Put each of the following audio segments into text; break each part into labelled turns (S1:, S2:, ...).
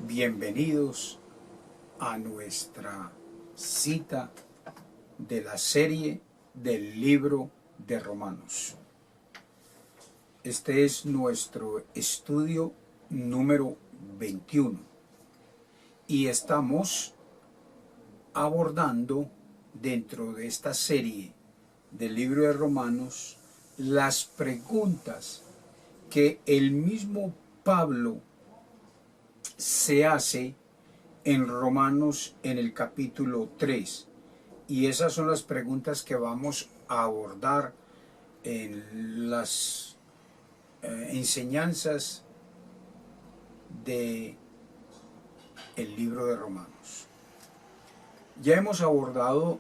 S1: Bienvenidos a nuestra cita de la serie del libro de Romanos. Este es nuestro estudio número 21 y estamos abordando dentro de esta serie del libro de Romanos las preguntas que el mismo Pablo se hace en Romanos en el capítulo 3, y esas son las preguntas que vamos a abordar en las enseñanzas de el libro de Romanos. Ya hemos abordado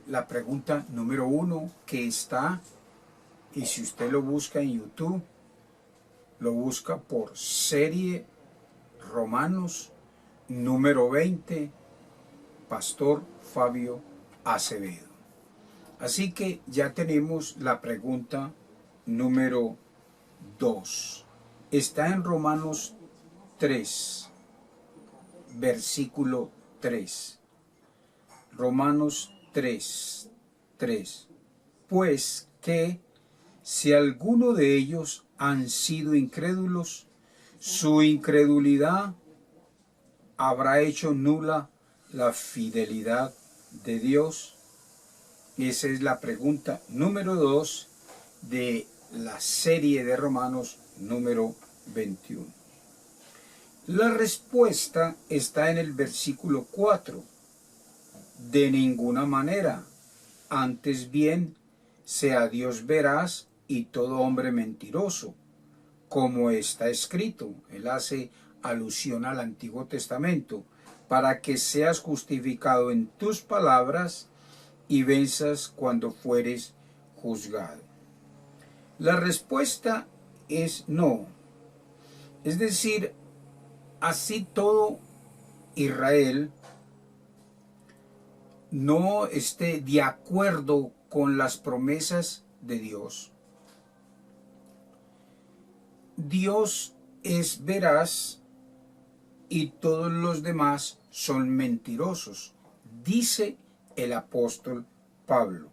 S1: la pregunta número 1 que está, y si usted lo busca en YouTube, lo busca por serie Romanos número 20, Pastor Fabio Acevedo. Así que ya tenemos la pregunta número 2. Está en Romanos 3, versículo 3. Romanos 3. Pues que si alguno de ellos han sido incrédulos, su incredulidad habrá hecho nula la fidelidad de Dios. Esa es la pregunta número 2 de la serie de Romanos número 21. La respuesta está en el versículo 4. De ninguna manera, antes bien, sea Dios veraz y todo hombre mentiroso, como está escrito. Él hace alusión al Antiguo Testamento, para que seas justificado en tus palabras y venzas cuando fueres juzgado. La respuesta es no. Es decir, así todo Israel no esté de acuerdo con las promesas de Dios, Dios es veraz y todos los demás son mentirosos, dice el apóstol Pablo.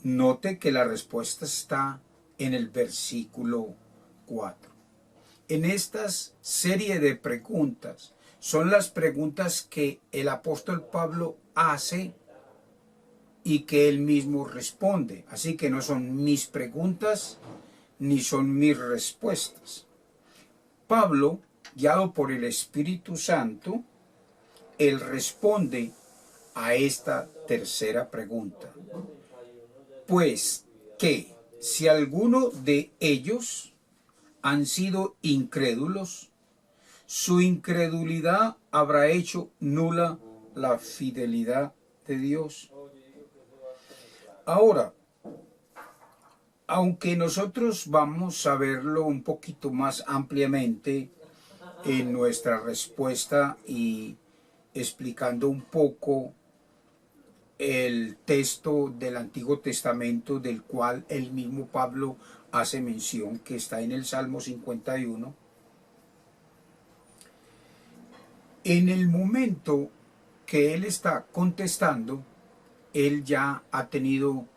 S1: Note que la respuesta está en el versículo 4. En esta serie de preguntas son las preguntas que el apóstol Pablo hace y que él mismo responde. Así que no son mis preguntas ni son mis respuestas. Pablo, guiado por el Espíritu Santo, él responde a esta tercera pregunta. Pues que si alguno de ellos han sido incrédulos, su incredulidad habrá hecho nula la fidelidad de Dios. Ahora, aunque nosotros vamos a verlo un poquito más ampliamente en nuestra respuesta y explicando un poco el texto del Antiguo Testamento del cual el mismo Pablo hace mención, que está en el Salmo 51, en el momento que él está contestando, él ya ha tenido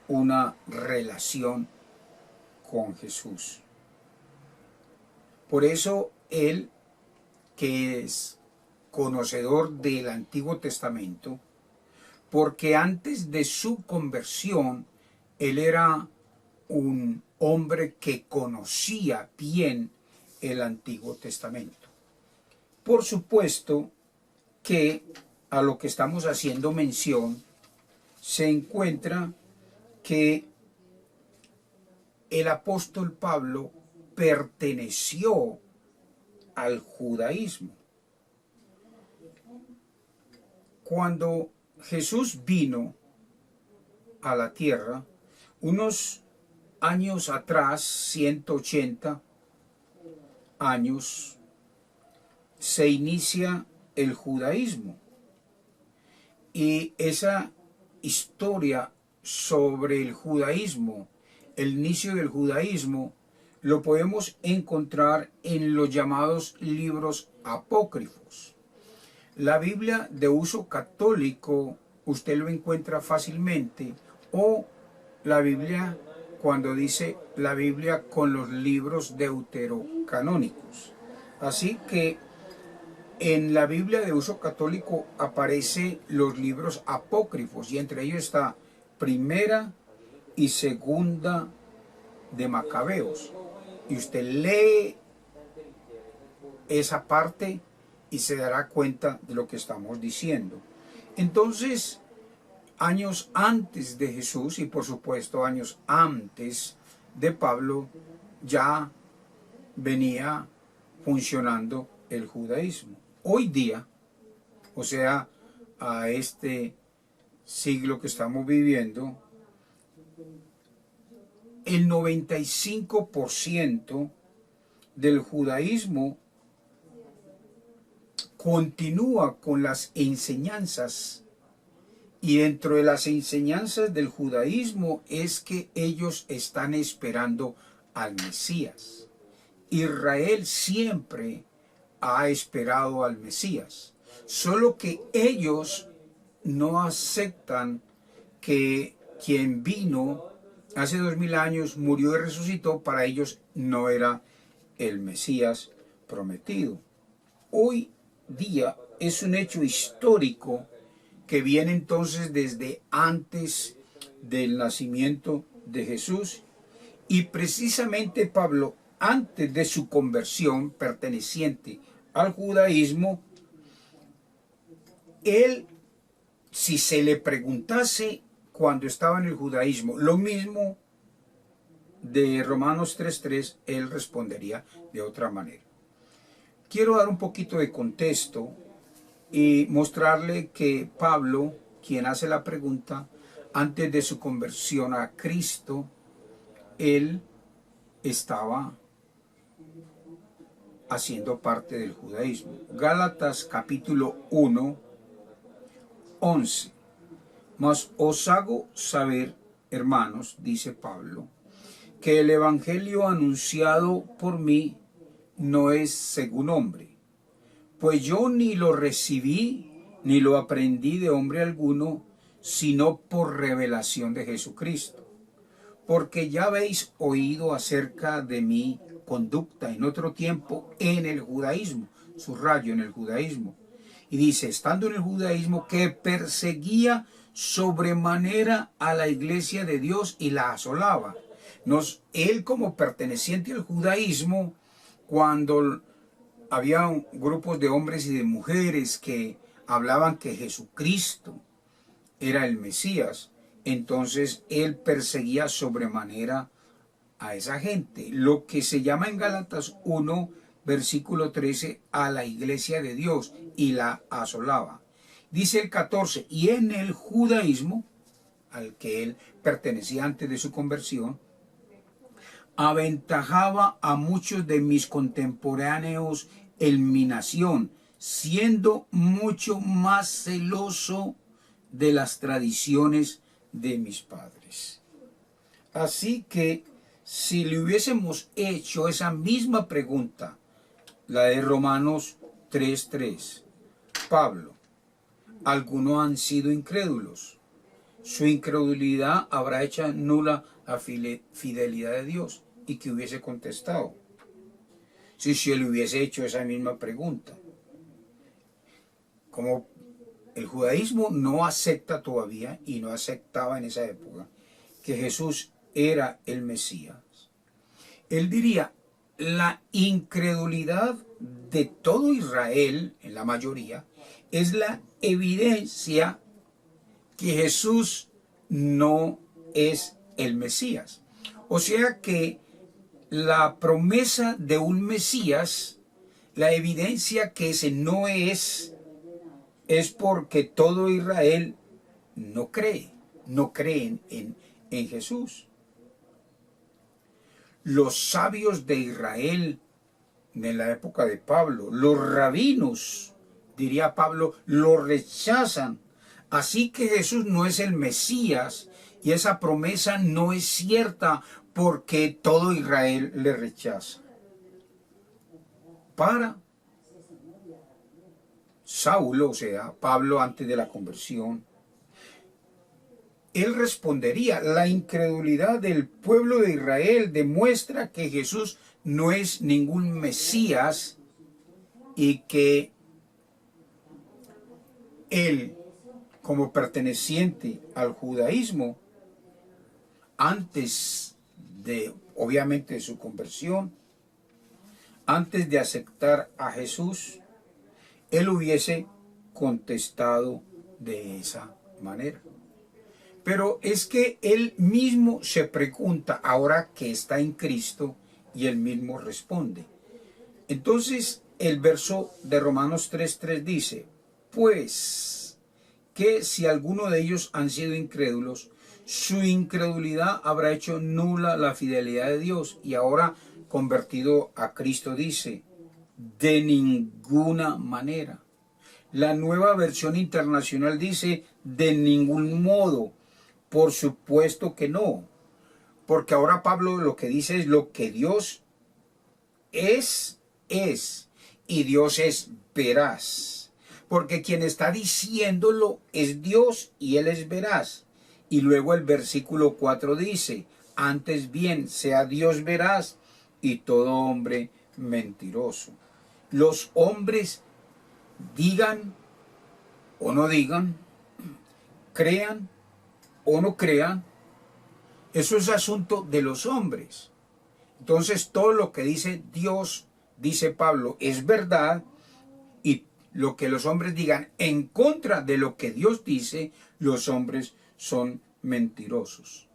S1: una relación con Jesús. Por eso él, que es conocedor del Antiguo Testamento, porque antes de su conversión, él era un hombre que conocía bien el Antiguo Testamento. Por supuesto que a lo que estamos haciendo mención se encuentra que el apóstol Pablo perteneció al judaísmo. Cuando Jesús vino a la tierra, unos años atrás, 180 años, se inicia el judaísmo. Y esa historia sobre el judaísmo, el inicio del judaísmo, lo podemos encontrar en los llamados libros apócrifos. La Biblia de uso católico usted lo encuentra fácilmente, o la Biblia, cuando dice la Biblia con los libros deuterocanónicos. Así que en la Biblia de uso católico aparecen los libros apócrifos, y entre ellos está Primera y Segunda de Macabeos. Y usted lee esa parte y se dará cuenta de lo que estamos diciendo. Entonces, años antes de Jesús, y por supuesto años antes de Pablo, ya venía funcionando el judaísmo. Hoy día, o sea, a este siglo que estamos viviendo, el 95% del judaísmo continúa con las enseñanzas, y dentro de las enseñanzas del judaísmo es que ellos están esperando al Mesías. Israel siempre ha esperado al Mesías, solo que ellos no aceptan que quien vino hace 2000 años, murió y resucitó. Para ellos no era el Mesías prometido. Hoy día es un hecho histórico que viene entonces desde antes del nacimiento de Jesús, y precisamente Pablo, antes de su conversión perteneciente al judaísmo, él, si se le preguntase cuando estaba en el judaísmo lo mismo de Romanos 3:3, él respondería de otra manera. Quiero dar un poquito de contexto y mostrarle que Pablo, quien hace la pregunta, antes de su conversión a Cristo, él estaba haciendo parte del judaísmo. Gálatas capítulo 1, 11. Mas os hago saber, hermanos, dice Pablo, que el evangelio anunciado por mí no es según hombre, pues yo ni lo recibí ni lo aprendí de hombre alguno, sino por revelación de Jesucristo. Porque ya habéis oído acerca de mi conducta en otro tiempo en el judaísmo, subrayo, en el judaísmo. Y dice, estando en el judaísmo, que perseguía sobremanera a la iglesia de Dios y la asolaba. Él, como perteneciente al judaísmo, cuando había grupos de hombres y de mujeres que hablaban que Jesucristo era el Mesías, entonces él perseguía sobremanera a esa gente, lo que se llama en Gálatas 1, versículo 13, a la iglesia de Dios, y la asolaba. Dice el 14, y en el judaísmo, al que él pertenecía antes de su conversión, aventajaba a muchos de mis contemporáneos en mi nación, siendo mucho más celoso de las tradiciones de mis padres. Así que si le hubiésemos hecho esa misma pregunta, la de Romanos 3:3, Pablo, algunos han sido incrédulos, su incredulidad habrá hecho nula la fidelidad de Dios. ¿Y que hubiese contestado? Si se le hubiese hecho esa misma pregunta. Como el judaísmo no acepta todavía, y no aceptaba en esa época, que Jesús era el Mesías, él diría, la incredulidad de todo Israel, en la mayoría, es la evidencia que Jesús no es el Mesías. O sea que la promesa de un Mesías, la evidencia que ese no es porque todo Israel no creen en Jesús. Los sabios de Israel en la época de Pablo, los rabinos, diría Pablo, lo rechazan. Así que Jesús no es el Mesías, y esa promesa no es cierta, porque todo Israel le rechaza. Para Saulo, o sea, Pablo antes de la conversión, él respondería: la incredulidad del pueblo de Israel demuestra que Jesús no es ningún Mesías y que él, como perteneciente al judaísmo, antes de, obviamente, de su conversión, antes de aceptar a Jesús, él hubiese contestado de esa manera. Pero es que él mismo se pregunta ahora que está en Cristo y él mismo responde. Entonces el verso de Romanos 3:3 dice: pues que si alguno de ellos han sido incrédulos, su incredulidad habrá hecho nula la fidelidad de Dios. Y ahora, convertido a Cristo, dice: de ninguna manera. La Nueva Versión Internacional dice: de ningún modo. Por supuesto que no. Porque ahora Pablo lo que dice es: lo que Dios es. Y Dios es veraz. Porque quien está diciéndolo es Dios y Él es veraz. Y luego el versículo 4 dice: antes bien sea Dios veraz y todo hombre mentiroso. Los hombres digan o no digan, crean o no crean, eso es asunto de los hombres. Entonces todo lo que dice Dios, dice Pablo, es verdad, y lo que los hombres digan en contra de lo que Dios dice, los hombres son mentirosos.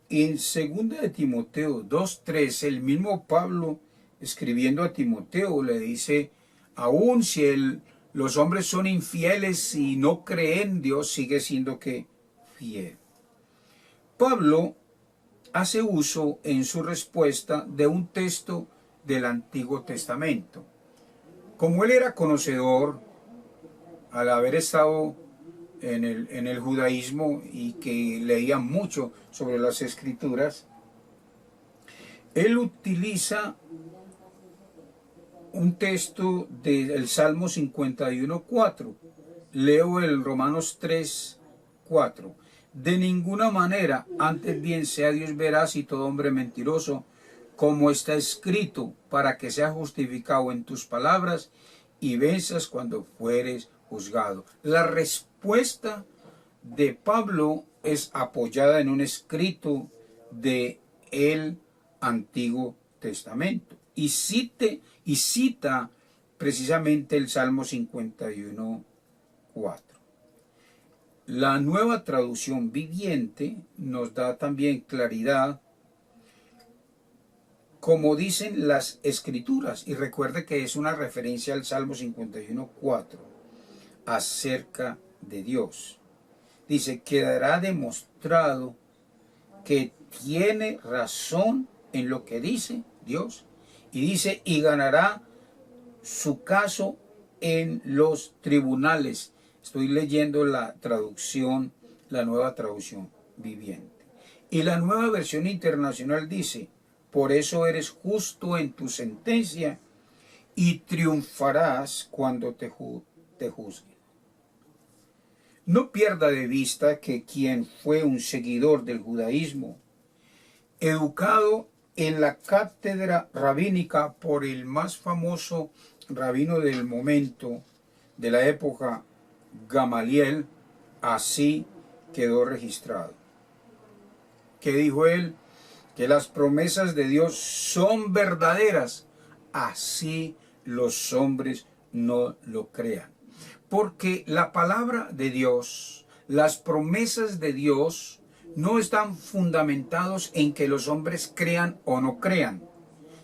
S1: En 2 de Timoteo 2:3, el mismo Pablo, escribiendo a Timoteo, le dice: aun si los hombres son infieles y no creen, Dios sigue siendo que fiel. Pablo hace uso en su respuesta de un texto del Antiguo Testamento. Como él era conocedor, al haber estado en el judaísmo y que leía mucho sobre las Escrituras, él utiliza un texto del Salmo 51:4. Leo el Romanos 3:4. De ninguna manera, antes bien sea Dios veraz y todo hombre mentiroso, como está escrito, para que seas justificado en tus palabras y venzas cuando fueres juzgado. La respuesta de Pablo es apoyada en un escrito de el Antiguo Testamento y cita precisamente el Salmo 51:4. La Nueva Traducción Viviente nos da también claridad, como dicen las Escrituras, y recuerde que es una referencia al Salmo 51:4 acerca de Dios. Dice: quedará demostrado que tiene razón en lo que dice Dios, y dice: y ganará su caso en los tribunales. Estoy leyendo la traducción, la Nueva Traducción Viviente. Y la Nueva Versión Internacional dice: por eso eres justo en tu sentencia y triunfarás cuando te juzguen. No pierda de vista que quien fue un seguidor del judaísmo, educado en la cátedra rabínica por el más famoso rabino del momento, de la época, Gamaliel, así quedó registrado. ¿Qué dijo él? Que las promesas de Dios son verdaderas, así los hombres no lo crean. Porque la palabra de Dios, las promesas de Dios, no están fundamentados en que los hombres crean o no crean,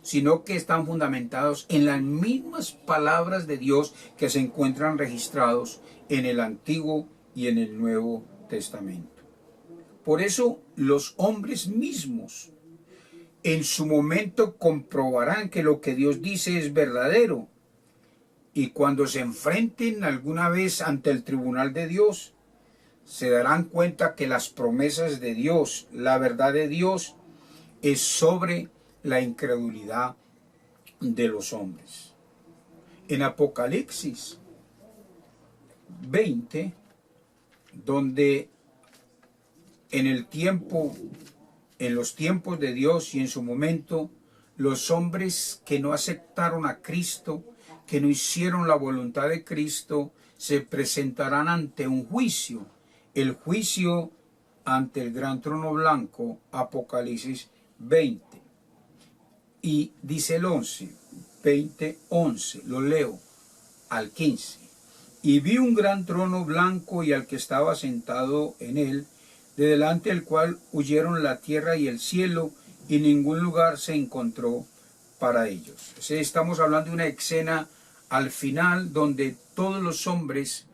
S1: sino que están fundamentados en las mismas palabras de Dios que se encuentran registrados en el Antiguo y en el Nuevo Testamento. Por eso los hombres mismos en su momento comprobarán que lo que Dios dice es verdadero, y cuando se enfrenten alguna vez ante el tribunal de Dios, se darán cuenta que las promesas de Dios, la verdad de Dios, es sobre la incredulidad de los hombres. En Apocalipsis 20, donde en los tiempos de Dios y en su momento, los hombres que no aceptaron a Cristo, que no hicieron la voluntad de Cristo, se presentarán ante un juicio, el juicio ante el gran trono blanco, Apocalipsis 20. Y dice el 11, 20, 11, lo leo al 15. Y vi un gran trono blanco y al que estaba sentado en él, de delante del cual huyeron la tierra y el cielo, y ningún lugar se encontró para ellos. O sea, estamos hablando de una escena al final donde todos los hombres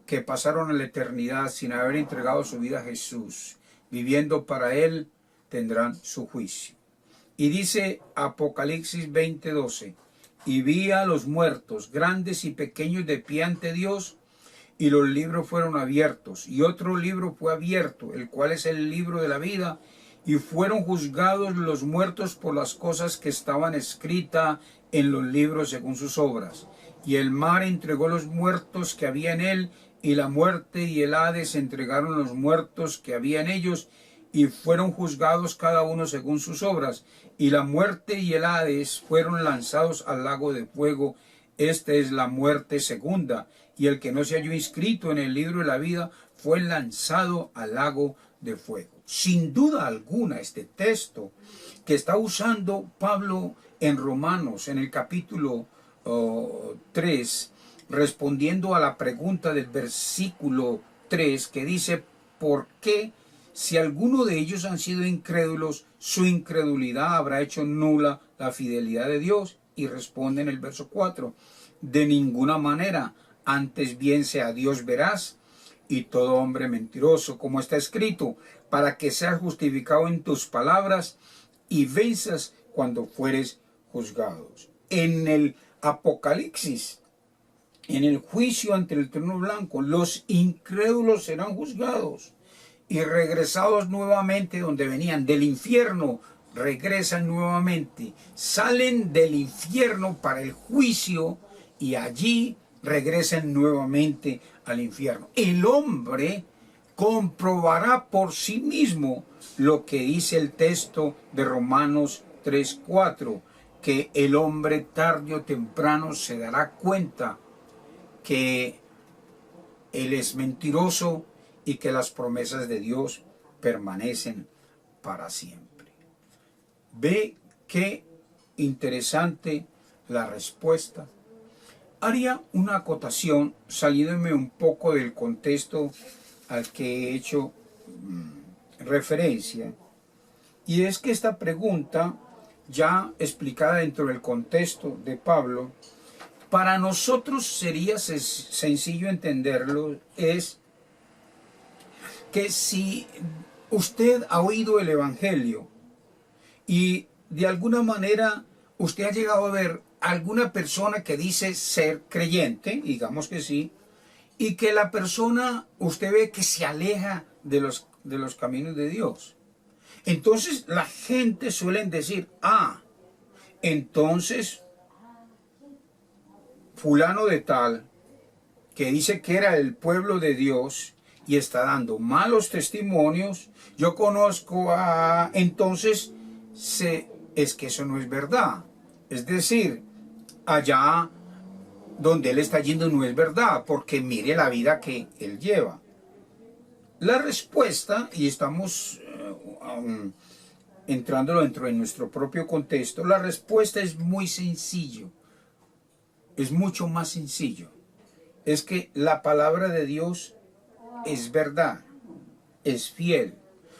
S1: que pasaron a la eternidad sin haber entregado su vida a Jesús, viviendo para Él, tendrán su juicio. Y dice Apocalipsis 20:12, y vi a los muertos, grandes y pequeños, de pie ante Dios, y los libros fueron abiertos, y otro libro fue abierto, el cual es el libro de la vida, y fueron juzgados los muertos por las cosas que estaban escritas en los libros según sus obras. Y el mar entregó los muertos que había en él, y la muerte y el Hades entregaron los muertos que había en ellos, y fueron juzgados cada uno según sus obras. Y la muerte y el Hades fueron lanzados al lago de fuego. Esta es la muerte segunda. Y el que no se halló inscrito en el libro de la vida fue lanzado al lago de fuego. Sin duda alguna, este texto que está usando Pablo en Romanos, en el capítulo 3, respondiendo a la pregunta del versículo 3, que dice, ¿por qué, si alguno de ellos han sido incrédulos, su incredulidad habrá hecho nula la fidelidad de Dios? Y responde en el verso 4, de ninguna manera, antes bien sea Dios veraz y todo hombre mentiroso, como está escrito, para que seas justificado en tus palabras y venzas cuando fueres juzgados. En el Apocalipsis, en el juicio ante el trono blanco, los incrédulos serán juzgados y regresados nuevamente donde venían del infierno. Regresan nuevamente, salen del infierno para el juicio y allí regresan nuevamente al infierno. El hombre comprobará por sí mismo lo que dice el texto de Romanos 3:4, que el hombre tarde o temprano se dará cuenta que él es mentiroso y que las promesas de Dios permanecen para siempre. Ve qué interesante la respuesta. Haría una acotación saliéndome un poco del contexto al que he hecho referencia, y es que esta pregunta, ya explicada dentro del contexto de Pablo, para nosotros sería sencillo entenderlo, es que si usted ha oído el Evangelio y de alguna manera usted ha llegado a ver alguna persona que dice ser creyente, digamos que sí, y que la persona usted ve que se aleja de los caminos de Dios. Entonces la gente suele decir, entonces fulano de tal, que dice que era el pueblo de Dios y está dando malos testimonios, yo conozco entonces es que eso no es verdad. Es decir, allá donde él está yendo no es verdad, porque mire la vida que él lleva. La respuesta, y estamos entrándolo dentro de nuestro propio contexto, la respuesta es muy sencillo, es mucho más sencillo. Es que la palabra de Dios es verdad, es fiel.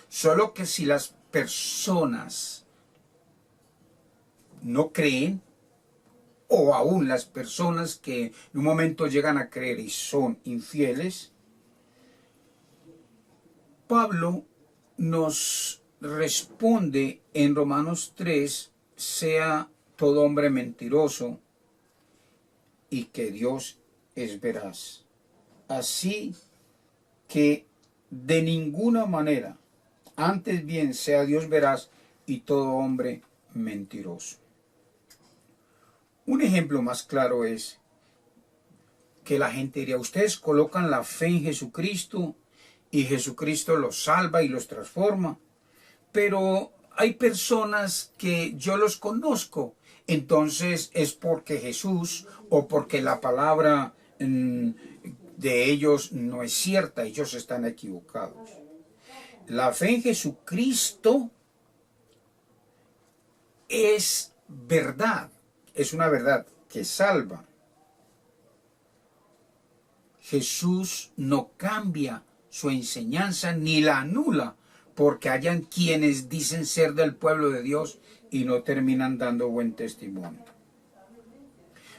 S1: Solo que si las personas no creen, o aún las personas que en un momento llegan a creer y son infieles, Pablo nos responde en Romanos 3, sea todo hombre mentiroso y que Dios es veraz. Así que de ninguna manera, antes bien sea Dios veraz y todo hombre mentiroso. Un ejemplo más claro es que la gente diría, ustedes colocan la fe en Jesucristo y Jesucristo los salva y los transforma, pero hay personas que yo los conozco, entonces es porque Jesús o porque la palabra de ellos no es cierta, ellos están equivocados. La fe en Jesucristo es verdad, es una verdad que salva. Jesús no cambia su enseñanza ni la anula, porque hayan quienes dicen ser del pueblo de Dios y no terminan dando buen testimonio.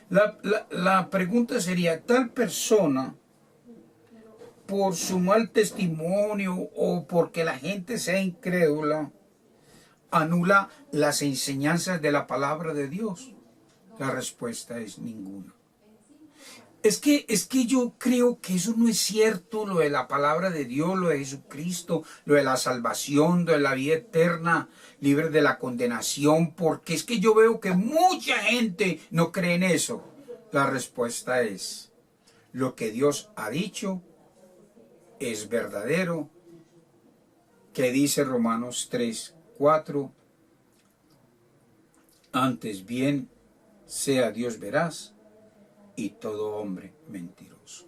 S1: La pregunta sería, ¿tal persona, por su mal testimonio o porque la gente sea incrédula, anula las enseñanzas de la palabra de Dios? La respuesta es ninguna. Es que yo creo que eso no es cierto, lo de la palabra de Dios, lo de Jesucristo, lo de la salvación, lo de la vida eterna, libre de la condenación, porque es que yo veo que mucha gente no cree en eso. La respuesta es, lo que Dios ha dicho es verdadero, que dice Romanos 3:4, antes bien sea Dios veraz y todo hombre mentiroso.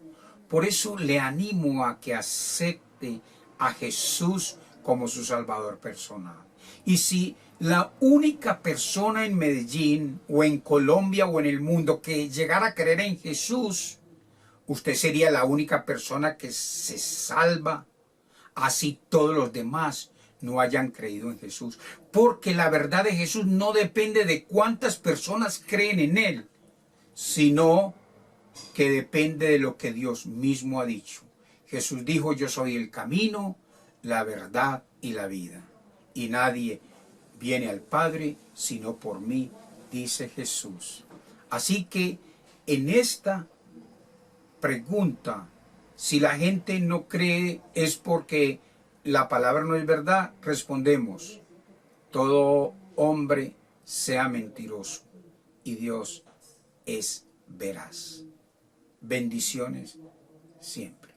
S1: Por eso le animo a que acepte a Jesús como su Salvador personal. Y si la única persona en Medellín o en Colombia o en el mundo que llegara a creer en Jesús, usted sería la única persona que se salva, así todos los demás no hayan creído en Jesús. Porque la verdad de Jesús no depende de cuántas personas creen en Él, sino que depende de lo que Dios mismo ha dicho. Jesús dijo, yo soy el camino, la verdad y la vida. Y nadie viene al Padre sino por mí, dice Jesús. Así que en esta pregunta, si la gente no cree es porque la palabra no es verdad, respondemos, todo hombre sea mentiroso y Dios es veraz. Bendiciones siempre.